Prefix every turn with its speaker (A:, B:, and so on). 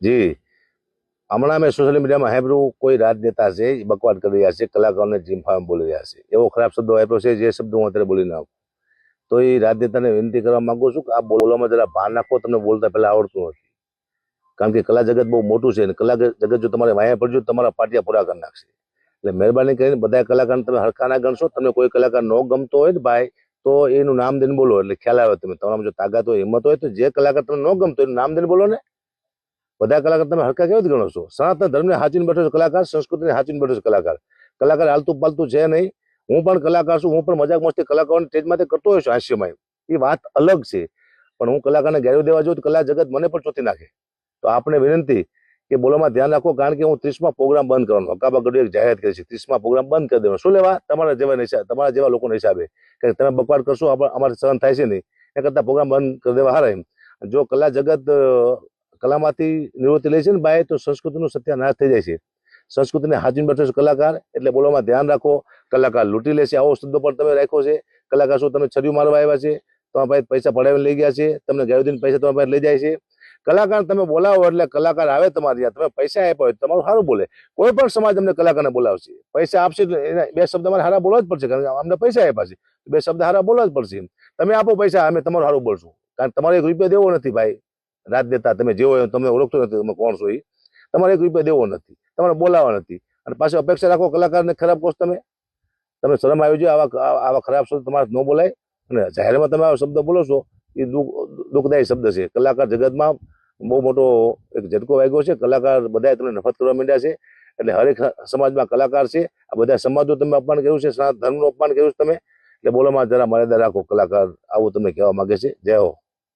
A: જી, હમણાં મેં સોશિયલ મીડિયામાં સાંભળ્યું કોઈ રાજનેતા છે એ બકવાદ કરી રહ્યા છે, કલાકારોને જીમ ફાર્મ બોલી રહ્યા છે, એવો ખરાબ શબ્દો આપ્યો છે જે શબ્દો હું અત્યારે બોલી નાખું. તો એ રાજનેતાને વિનંતી કરવા માંગુ છું કે આ બોલવામાં જરા ભાર નાખો, તમને બોલતા પહેલા આવડતું નથી. કારણ કે કલા જગત બહુ મોટું છે અને કલા જગત જો તમારે વાયા પડજો તમારા પાટિયા પૂરા કરી નાખશે. એટલે મહેરબાની કરીને બધા કલાકારને તમે હરખા ના ગણશો. તમને કોઈ કલાકાર ન ગમતો હોય ને ભાઈ, તો એનું નામ દઈને બોલો એટલે ખ્યાલ આવે. તમે તમારામાં જો તાકાત હોય, હિંમત હોય, તો જે કલાકાર તમને ન ગમતો એનું નામ દઈને બોલો ને. બધા કલાકાર તમે હરખા કેવી રીતે ગણો છો? સનાતન ધર્મને હાચીને બેઠો છે કલાકાર, સંસ્કૃતિને હાચીને બેઠો છે કલાકાર. કલાકાર હાલતું પાલતું છે નહીં. હું પણ કલાકાર છું, હું પણ મજાક મસ્તી કલાકારોને સ્ટેજમાંથી કરતો હોય છું હાસ્યમય, એ વાત અલગ છે. પણ હું કલાકારને ગેરવી દેવા જાઉં તો કલા જગત મને પણ ચોથી નાખે. તો આપણે વિનંતી કે બોલવામાં ધ્યાન રાખો. કારણ કે હું 30મા પ્રોગ્રામ બંધ કરવાનો હકાબા ગઢવી એક જાહેરાત કરી છે. 30મા પ્રોગ્રામ બંધ કરી દેવાનો. શું લેવા? તમારા જેવા લોકોના હિસાબે કે તમે બકવાડ કરશો અમારે સહન થાય છે નહીં, એ કરતા પ્રોગ્રામ બંધ કરી દેવા હારા. એમ જો કલા જગત કલામાંથી નિવૃત્તિ લે છે ને ભાઈ, તો સંસ્કૃતિનો સત્યાનાશ થઈ જાય છે. સંસ્કૃતિને હાજીને બેઠો છે કલાકાર, એટલે બોલવામાં ધ્યાન રાખો. કલાકાર લૂંટી લે છે, આવો શબ્દ પણ તમે રાખ્યો છે. કલાકાર શું તમે છરીયું મારવા આવ્યા છે? તમારા પાસે પૈસા પડાવીને લઈ ગયા છે, તમને ગેરદીન પૈસા તમારા પાસે લઈ જાય છે. કલાકાર તમે બોલાવો એટલે કલાકાર આવે તમારી ત્યાં, તમે પૈસા આપ્યા હોય તમારું સારું બોલે. કોઈ પણ સમાજ અમને કલાકારને બોલાવશે, પૈસા આપશે એટલે એના બે શબ્દ અમારે સારા બોલવા જ પડશે. કારણ કે અમને પૈસા આપ્યા છે, બે શબ્દ સારા બોલવા જ પડશે. તમે આપો પૈસા, અમે તમારું સારું બોલશું. કારણ કે તમારે 1 રૂપિયા દેવો નથી ભાઈ. રાજનેતા તમે જેવો હોય, તમે ઓળખતો નથી તમે કોણ છો. એ તમારે 1 રૂપિયા દેવો નથી, તમારે બોલાવા નથી. અને પાછું અપેક્ષા રાખો કલાકારને ખરાબ કહો. તમે શરમ આવી જોઈએ. આવા ખરાબ શબ્દ તમારે ન બોલાય. અને જાહેરમાં તમે આવા શબ્દ બોલો છો, એ દુઃખદાયી શબ્દ છે. કલાકાર જગતમાં બહુ મોટો એક ઝટકો વાગ્યો છે. કલાકાર બધા તમને નફરત કરવા માંડ્યા છે. એટલે હરેક સમાજમાં કલાકાર છે. આ બધા સમાજો તમે અપમાન કર્યું છે, સનાતન ધર્મનું અપમાન કર્યું છે તમે. એટલે બોલોમાં જરા મર્યાદા રાખો. કલાકાર આવું તમને કહેવા માંગે છે. જય હો.